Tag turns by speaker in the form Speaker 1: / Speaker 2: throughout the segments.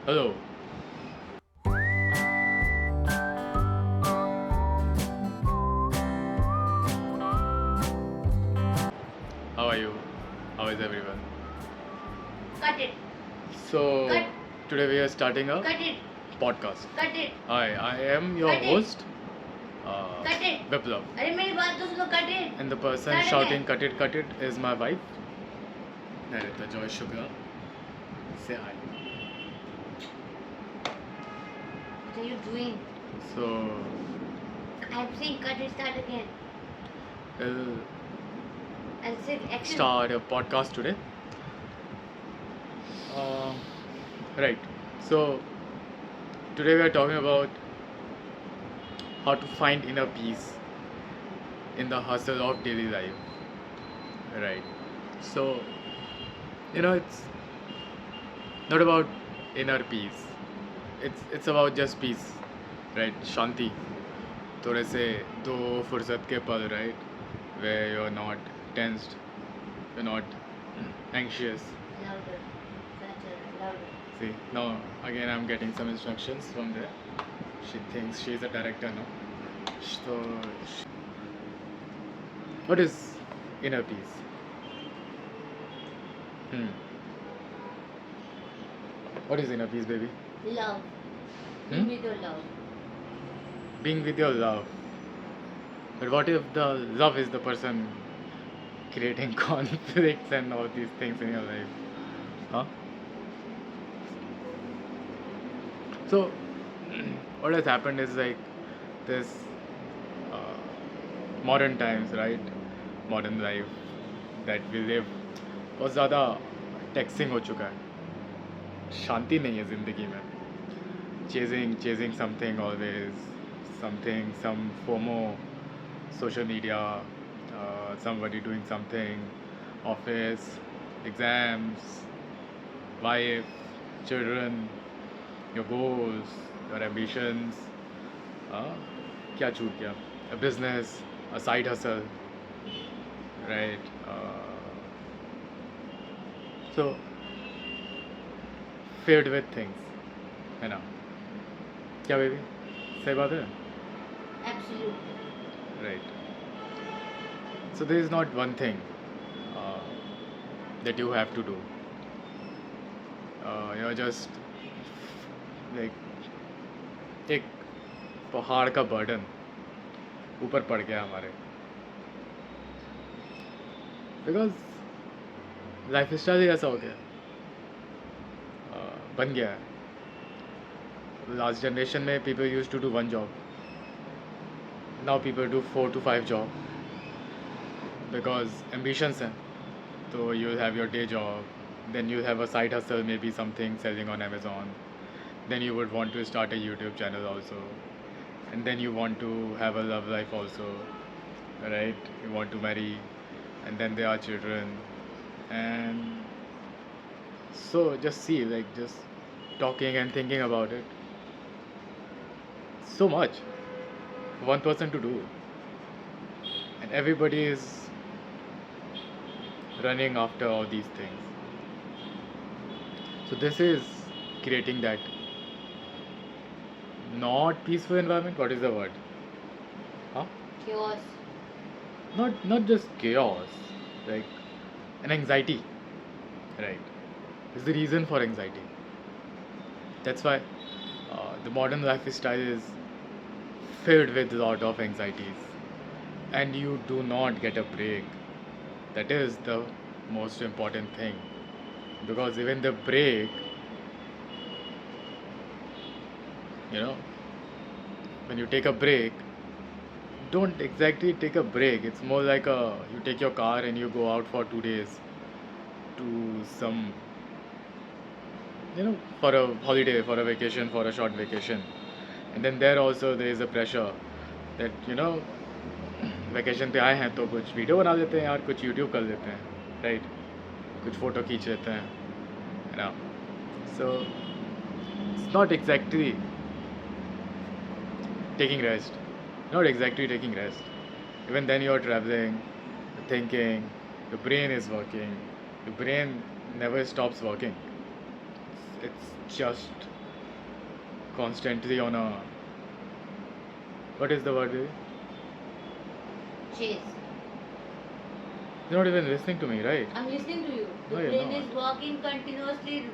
Speaker 1: Hello. How are you? How is everyone?
Speaker 2: Cut it.
Speaker 1: So,
Speaker 2: Cut.
Speaker 1: today we are starting a
Speaker 2: Cut it.
Speaker 1: podcast.
Speaker 2: Cut it.
Speaker 1: Hi, I am your
Speaker 2: Cut it.
Speaker 1: host,
Speaker 2: Cut it.
Speaker 1: Biplav.
Speaker 2: अरे मेरी बात तो सुनो. Cut it.
Speaker 1: And the person
Speaker 2: Start
Speaker 1: shouting
Speaker 2: again.
Speaker 1: cut it is my wife, Narita Joy Shukla. Say hi.
Speaker 2: What are you doing?
Speaker 1: So,
Speaker 2: I'm saying cut it. Start again.
Speaker 1: we'll
Speaker 2: I'll say action.
Speaker 1: start a podcast today. Uh, right. So, today we are talking about how to find inner peace in the hustle of daily life. Right. So, it's not about inner peace. It's about just peace, right? Shanti. थोड़े से दो फुर्सत के पल, right? Where you're not tensed, you're not anxious.
Speaker 2: Louder. Better. Louder.
Speaker 1: See, now again I'm getting some instructions from there. She thinks she's a director now. So, what is inner peace? Hmm. What is inner peace, baby?
Speaker 2: Love.
Speaker 1: Hmm?
Speaker 2: With your love.
Speaker 1: Being with your love. But what if the love is the person creating conflicts and all these things in your life? Huh? So, what has happened is like this uh, modern times, right? Modern life that we live बहुत ज़्यादा taxing हो चुका है. शांति नहीं है ज़िंदगी में. Chasing something always, some FOMO, social media, somebody doing something, office, exams, wife, children, your goals, your ambitions. क्या छूट गया? A business, a side hustle, right? So filled with things, है ना? क्या बेबी? सही बात है?
Speaker 2: Absolutely.
Speaker 1: Right. So there is not one thing uh, that you have to do. You're just like एक पहाड़ का बर्डन ऊपर पड़ गया हमारे. बिकॉज लाइफ स्टाइल ही ऐसा हो गया, बन गया है. लास्ट जनरेशन में people use to do one job. Now people do 4 to 5 job because ambitions हैं. तो you have your day job, then you have a side hustle, maybe something selling on Amazon, then you would want to start a YouTube channel also, and then you want to have a love life also, right? You want to marry, and then there are children, and so just see, like, just talking and thinking about it, so much for one person to do, and everybody is running after all these things. So this is creating that not peaceful environment. What is the word? Huh?
Speaker 2: Chaos.
Speaker 1: Not just chaos, like an anxiety, right? Is the reason for anxiety. That's why the modern lifestyle is filled with a lot of anxieties, and you do not get a break. That is the most important thing, because even the break, you know, when you take a break, don't exactly take a break. It's more like you take your car and you go out for 2 days to some, for a holiday, for a vacation, for a short vacation. And then there also there is a pressure that, vacation पे आए हैं तो कुछ video बना लेते हैं यार, कुछ यूट्यूब कर लेते हैं, राइट? कुछ फ़ोटो खींच लेते हैं, है ना? So it's not exactly taking rest. Not exactly taking rest. Even then, you're traveling, you're thinking, your brain is working. Your brain never stops working. it's just constantly on a, what is the word, baby?
Speaker 2: Chase.
Speaker 1: You're not even listening to me, right?
Speaker 2: I'm listening to you. The
Speaker 1: No, you're
Speaker 2: brain
Speaker 1: not.
Speaker 2: is working continuously,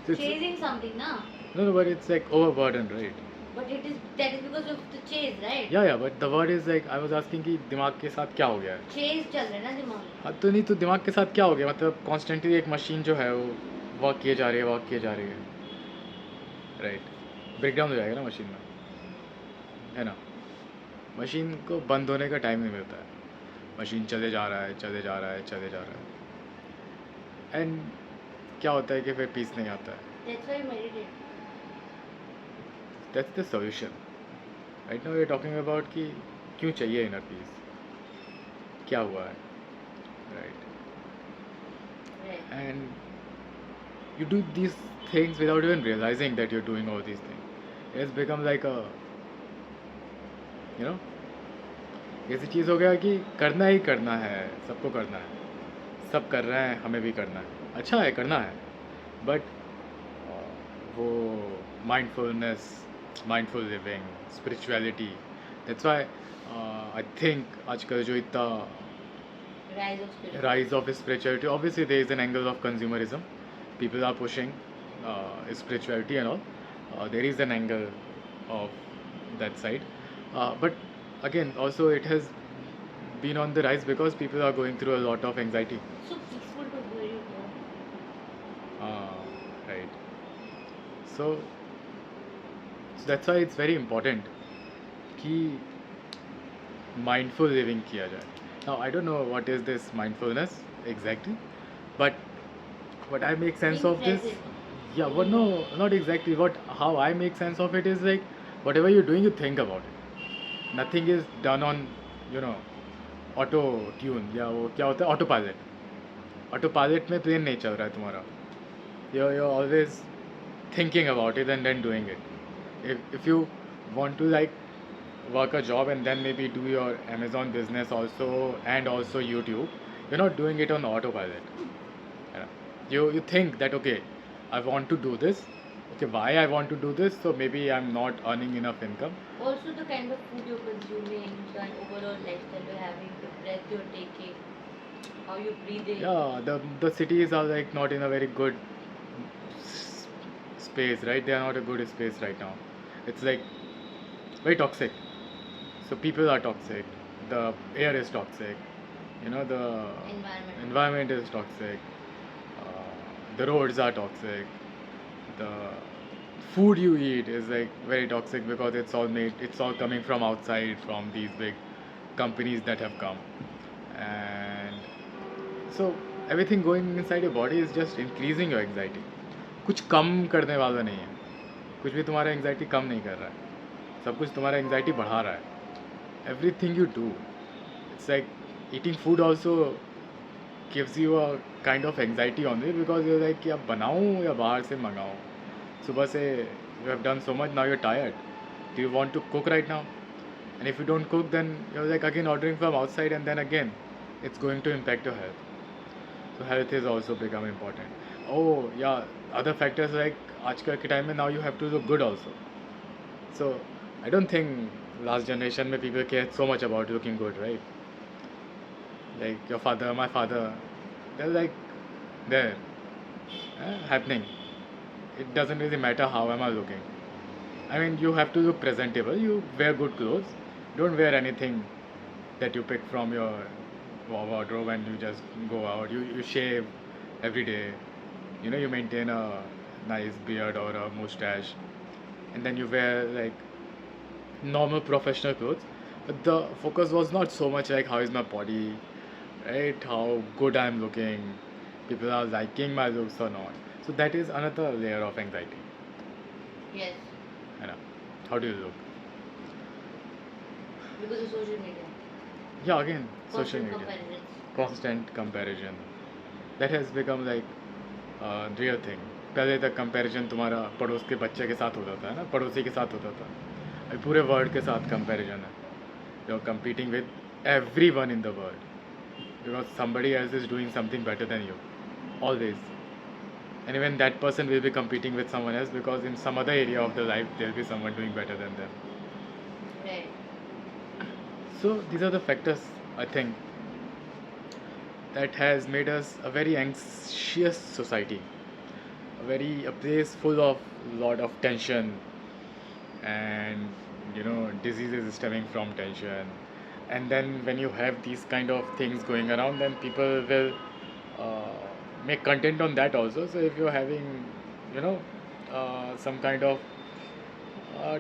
Speaker 1: It's-
Speaker 2: chasing something, na?
Speaker 1: No, but it's like overburdened, right?
Speaker 2: But that is because of the chase, right?
Speaker 1: Yeah, but the word is like, I was asking कि दिमाग के साथ क्या हो गया है?
Speaker 2: Chase चल रहा है ना दिमाग में.
Speaker 1: हाँ तो नहीं, तो दिमाग के साथ क्या हो गया? मतलब कॉन्स्टेंटली एक मशीन जो है वो वर्क किए जा रही है, वर्क किए जा रही है, राइट? ब्रेकडाउन हो जाएगा ना मशीन में, है ना? मशीन को बंद होने का टाइम नहीं मिलता है. मशीन चले जा रहा है, चले जा रहा है, चले जा रहा है, एंड क्या होता है कि फिर पीस नहीं आता है.
Speaker 2: That's why I meditate.
Speaker 1: That's the solution. Right now we are talking about कि क्यों चाहिए इनर पीस, क्या हुआ है, right?
Speaker 2: Right.
Speaker 1: And you do these things without even realizing that you're doing all these things. It's become like a, you know, ऐसी चीज़ हो गया कि करना ही करना है, सबको करना है, सब कर रहे हैं, हमें भी करना है. अच्छा है, करना है, बट वो mindfulness, mindful living, spirituality, that's why I think आजकल जो इतना
Speaker 2: Rise of spirit.
Speaker 1: rise of spirituality, obviously there is an angle of consumerism, people are pushing spirituality and all, there is an angle of that side, but again also it has been on the rise because people are going through a lot of anxiety,
Speaker 2: So peaceful to where you go.
Speaker 1: right? So that's why it's very important कि mindful living किया जाए. Now I don't know what is this mindfulness exactly, but what I make sense
Speaker 2: Being
Speaker 1: of this,
Speaker 2: present.
Speaker 1: yeah, but no, not exactly. What how I make sense of it is like whatever you're doing, you think about it. Nothing is done on, you know, auto tune, या वो क्या होता है, auto pilot. Auto pilot में plane नहीं चल रहा है तुम्हारा. You're always thinking about it and then doing it. If you want to like work a job and then maybe do your Amazon business also and also YouTube, you're not doing it on autopilot. Yeah. You think that okay, I want to do this. Okay, why I want to do this? So maybe I'm not earning enough income.
Speaker 2: Also the kind of food you're consuming, the overall lifestyle you're having, the breath you're taking, how you breathe in.
Speaker 1: Yeah, the cities are like not in a very good space, right? They are not a good space right now. It's like very toxic. So people are toxic. The air is toxic. You know, the environment is toxic. The roads are toxic. The food you eat is like very toxic because it's all coming from outside, from these big companies that have come. And so everything going inside your body is just increasing your anxiety. कुछ कम करने वाला नहीं है. कुछ भी तुम्हारा anxiety कम नहीं कर रहा है. सब कुछ तुम्हारा एंग्जाइटी बढ़ा रहा है. Everything you do, it's like eating food also gives you a kind of anxiety on it because you're like कि अब बनाऊँ या बाहर से मंगाऊँ. सुबह से you have done so much, now you're tired. Do you want to cook right now? And if you don't cook, then you're like again ordering from outside, and then again it's going to impact your health. So health is also become important. Oh yeah, other factors like आजकल के time में now you have to look good also. So I don't think last generation में people care so much about looking good, right? Like your father, my father, they're like there, happening. It doesn't really matter how am I looking. I mean, you have to look presentable. You wear good clothes. Don't wear anything that you pick from your wardrobe and you just go out. You shave every day. You know, you maintain a nice beard or a mustache, and then you wear like normal professional clothes. But the focus was not so much like how is my body, right? How good I'm looking, people are liking my looks or not. So that is another layer of anxiety.
Speaker 2: Yes,
Speaker 1: You know, how do you look?
Speaker 2: because of social media.
Speaker 1: Yeah, again, social
Speaker 2: Constant
Speaker 1: media,
Speaker 2: comparisons.
Speaker 1: constant comparison. That has become like a real thing. पहले तक comparison तुम्हारा पड़ोस के बच्चे के साथ होता था, है ना, पड़ोसी के साथ होता था. अभी पूरे वर्ल्ड के साथ कंपैरिजन है. You are competing with everyone in the world because somebody else is doing something better than you. Always. and even that person will be competing with someone else because in some other area of their life there'll be someone doing better than them.
Speaker 2: Right.
Speaker 1: So these are the factors, I think, that has made us a very anxious society, a place full of lot of tension, and diseases stemming from tension. And then when you have these kind of things going around, then people will uh, make content on that also. So if you're having you know some kind of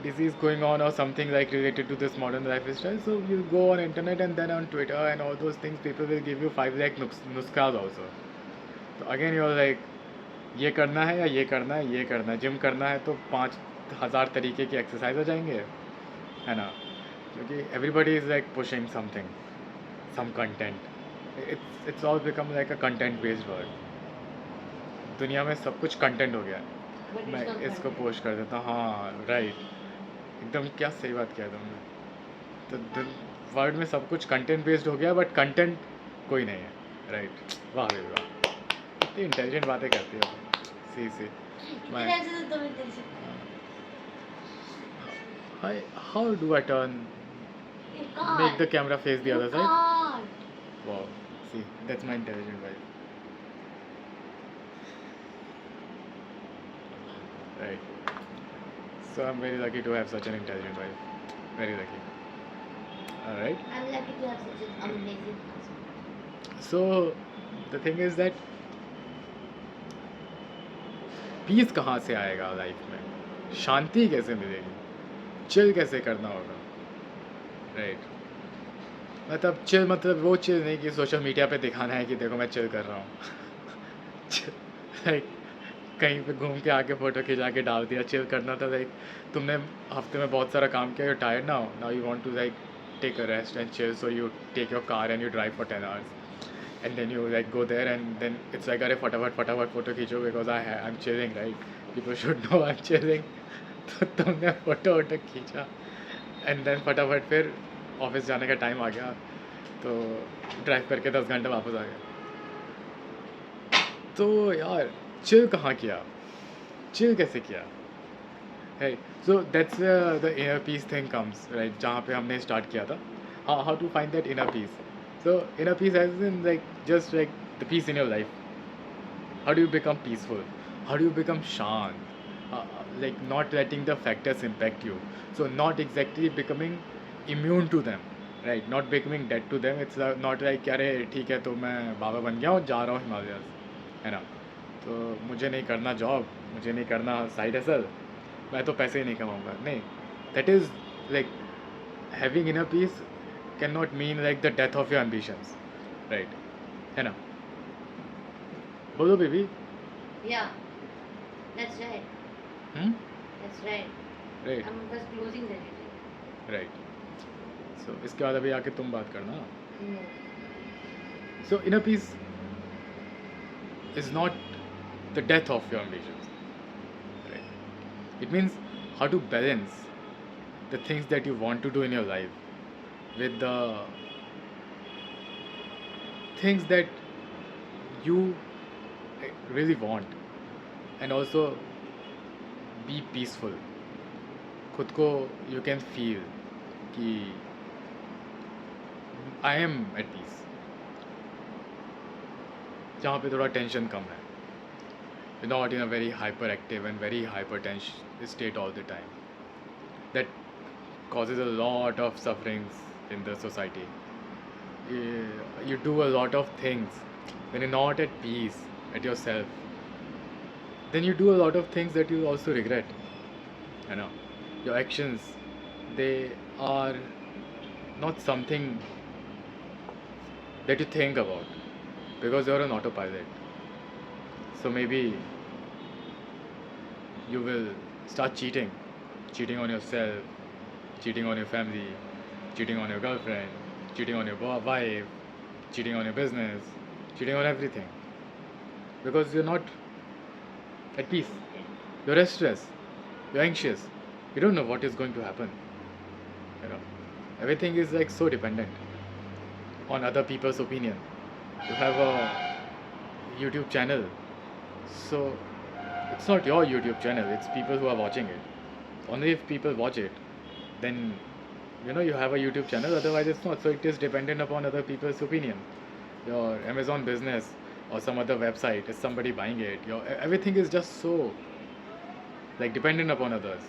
Speaker 1: disease going on or something like related to this modern lifestyle, so you go on internet and then on Twitter and all those things, people will give you 5 lakh nuskhas also. तो again your like ये करना है या ये करना है, ये करना है, जिम करना है तो 5,000 तरीके की एक्सरसाइज हो जाएंगे, है ना? क्योंकि everybody is like pushing something, some content. It's all become like a content based world. दुनिया में सब कुछ कंटेंट हो गया है.
Speaker 2: But
Speaker 1: मैं
Speaker 2: it's not
Speaker 1: इसको
Speaker 2: content.
Speaker 1: पोस्ट कर देता हूँ. हाँ राइट, एकदम क्या सही बात किया तुमने. तो वर्ल्ड में सब कुछ कंटेंट बेस्ड हो गया, बट कंटेंट कोई नहीं है. राइट. वाह भाई वाह, इतनी इंटेलिजेंट बातें करती हो. सी
Speaker 2: इतने
Speaker 1: मैं
Speaker 2: ऐसे तो तुम्हें तेरे से
Speaker 1: how do I turn
Speaker 2: you
Speaker 1: make the
Speaker 2: can't.
Speaker 1: camera face the
Speaker 2: You
Speaker 1: other side?
Speaker 2: can't.
Speaker 1: Wow, see, that's my intelligent wife. Right. So I'm very lucky to have such an intelligent wife. Very lucky. All right.
Speaker 2: I'm lucky to have such an amazing husband.
Speaker 1: So the thing is that peace कहाँ से आएगा life में, शांति कैसे मिलेगी, chill कैसे करना होगा. Right. मतलब चिल मतलब वो चिल नहीं कि सोशल मीडिया पे दिखाना है कि देखो मैं चिल कर रहा हूँ. लाइक कहीं पे घूम के आके फ़ोटो खिंचा के डाल दिया. चिल करना था लाइक तुमने हफ्ते में बहुत सारा काम किया, you tired now you want to like take a rest and chill, so you take your car and you drive for 10 hours and then you like go there and then it's like अरे फटाफट photo खींचो because I'm chilling, right? People should know I'm chilling. तो तुमने photo खींचा and then फटाफट फिर office जाने का टाइम आ गया, तो ड्राइव करके 10 घंटे वापस आ गया. तो यार चिल कहाँ किया, चिल कैसे किया. Hey, so that's where the inner peace thing comes, right? जहाँ पे हमने स्टार्ट किया था. How to find that inner peace. So inner peace as in like just like the peace in your life. How do you become peaceful? How do you become shant? Like not letting the factors impact you. So not exactly becoming immune to them, right? Not becoming dead to them. It's not like अरे ठीक है तो मैं बाबा बन गया हूँ, जा रहा हूँ हिमालय, है ना? तो मुझे नहीं करना जॉब, मुझे नहीं करना साइड हसल, मैं तो पैसे ही नहीं कमाऊँगा. नहीं, that is like having inner peace cannot mean like the death of your ambitions, right? है ना? बोलो baby.
Speaker 2: Yeah, that's right.
Speaker 1: Hmm?
Speaker 2: That's right.
Speaker 1: Right.
Speaker 2: I'm just closing the reading.
Speaker 1: Right. So इसके बाद अभी आके तुम बात करना.
Speaker 2: No.
Speaker 1: So inner peace is not the death of your ambitions, right? It means how to balance the things that you want to do in your life with the things that you really want, and also be peaceful. खुद को you can feel कि I am at peace. जहाँ पे थोड़ा tension कम है. You're not in a very hyperactive and very hypertension state all the time. That causes a lot of sufferings in the society. You do a lot of things when you're not at peace at yourself. Then you do a lot of things that you also regret. You know, your actions, they are not something that you think about because you're an autopilot. So maybe you will start cheating on yourself, cheating on your family, cheating on your girlfriend, cheating on your wife, cheating on your business, cheating on everything because you're not at peace. You're restless, you're anxious, you don't know what is going to happen. You know, everything is like so dependent on other people's opinion. You have a YouTube channel, so It's not your YouTube channel, it's people who are watching it. Only if people watch it, then you have a YouTube channel, otherwise it's not. So it is dependent upon other people's opinion. Your Amazon business or some other website, is somebody buying it? Everything is just so like dependent upon others.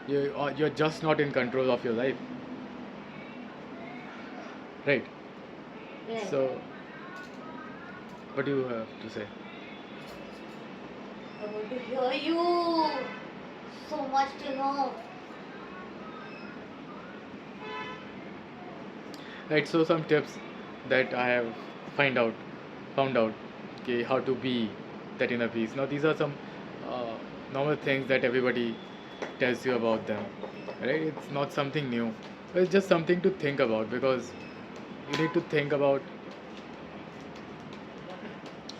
Speaker 1: You're just not in control of your life, right?
Speaker 2: Right.
Speaker 1: So what do you have to say?
Speaker 2: I want to hear you. So much to know.
Speaker 1: Right, so some tips that I have found out, okay, how to be that inner peace. Now these are some uh, normal things that everybody tells you about them, right? It's not something new, but it's just something to think about, because you need to think about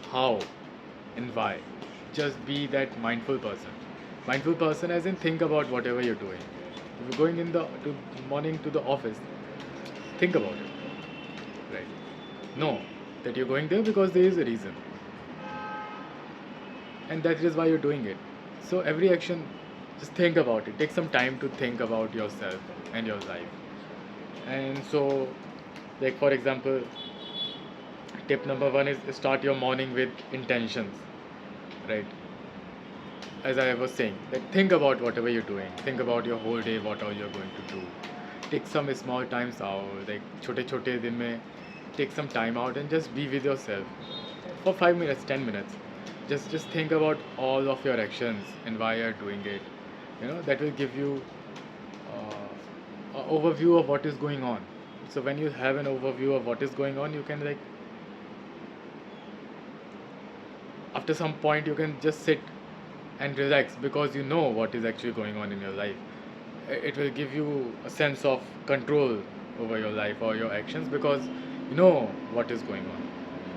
Speaker 1: how and why. Just be that mindful person. Mindful person as in think about whatever you're doing. If you're going in the morning to the office, think about it, right? Know that you're going there because there is a reason, and that is why you're doing it. So every action, just think about it. Take some time to think about yourself and your life. And so, like for example, tip number one is start your morning with intentions, right? As I was saying, like think about whatever you're doing. Think about your whole day, what all you're going to do. Take some small times out, like छोटे छोटे दिन में take some time out and just be with yourself for 5 minutes, 10 minutes. Just think about all of your actions and why you're doing it. That will give you an overview of what is going on. So when you have an overview of what is going on, you can, like, after some point you can just sit and relax, because you know what is actually going on in your life. It will give you a sense of control over your life or your actions, because you know what is going on.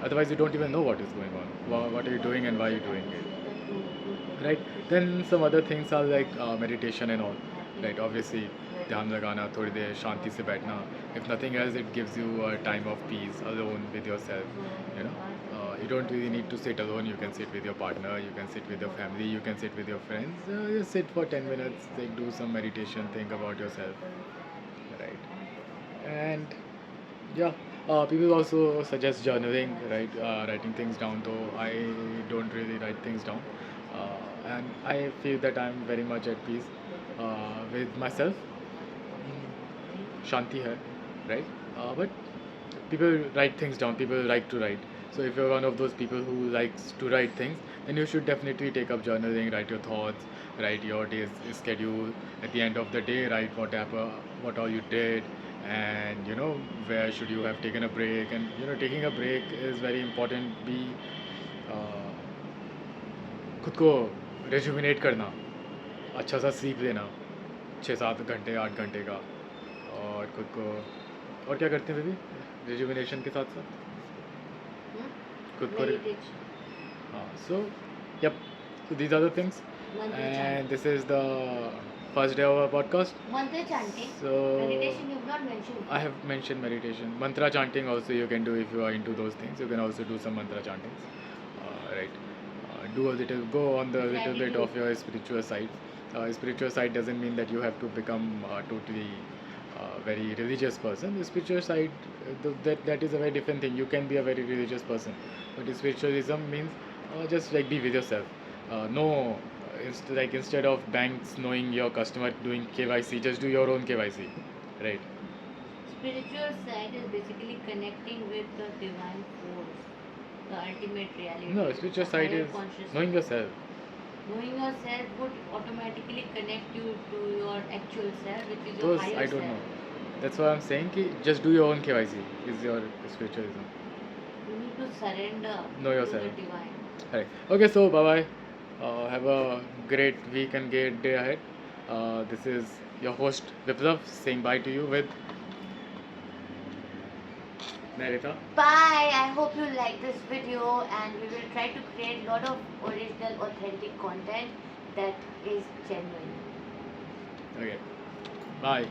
Speaker 1: Otherwise you don't even know what is going on. What are you doing and why are you doing it, right? Then some other things are like meditation and all, right? Obviously ध्यान लगाना, थोड़ी देर शांति से बैठना. If nothing else, it gives you a time of peace alone with yourself. You don't really need to sit alone. You can sit with your partner, you can sit with your family, you can sit with your friends. Just sit for 10 minutes, like do some meditation, think about yourself, right? And yeah, people also suggest journaling, right? Writing things down, though I don't really write things down. And I feel that I'm very much at peace with myself. Shanti hai, right? But people write things down, people like to write. So if you're one of those people who likes to write things, then you should definitely take up journaling, write your thoughts, write your day's schedule. At the end of the day, write what happened, what all you did, and where should you have taken a break. And taking a break is very important. Be uh, खुद को rejuvenate करना, अच्छा सा sleep लेना, 6-7 घंटे 8 घंटे का, और खुद को, और क्या करते हैं बेबी रेजुमिनेशन के साथ साथ? खुद को
Speaker 2: Meditation.
Speaker 1: so yep, so these are the things.
Speaker 2: Mantra
Speaker 1: And
Speaker 2: chanting.
Speaker 1: this is the first day of our podcast.
Speaker 2: Mantra chanting.
Speaker 1: So
Speaker 2: Meditation you've not mentioned.
Speaker 1: I have mentioned meditation. Mantra chanting also you can do if you are into those things. You can also do some mantra chantings, right? Do a little, go on the little bit of your spiritual side. Spiritual side doesn't mean that you have to become totally very religious person. The spiritual side, that is a very different thing. You can be a very religious person, but spiritualism means just like be with yourself. No, like instead of banks knowing your customer doing KYC, just do your own KYC, right?
Speaker 2: Spiritual side is basically connecting with the divine force, the ultimate reality.
Speaker 1: No, spiritual
Speaker 2: the
Speaker 1: side
Speaker 2: higher
Speaker 1: is
Speaker 2: consciousness.
Speaker 1: knowing yourself.
Speaker 2: Knowing yourself would automatically connect you to your actual self, which is your
Speaker 1: Those
Speaker 2: higher
Speaker 1: I don't
Speaker 2: self.
Speaker 1: know. That's why I'm saying ki just do your own KYC is your spiritualism.
Speaker 2: You need to surrender
Speaker 1: Know
Speaker 2: to
Speaker 1: yourself.
Speaker 2: the divine.
Speaker 1: Right. Okay, so bye bye. Have a great week and great day ahead. This is your host Viplav saying bye to you with Narita.
Speaker 2: Bye. I hope you like this video, and we will try to create a lot of original, authentic content that is genuine.
Speaker 1: Okay. Bye.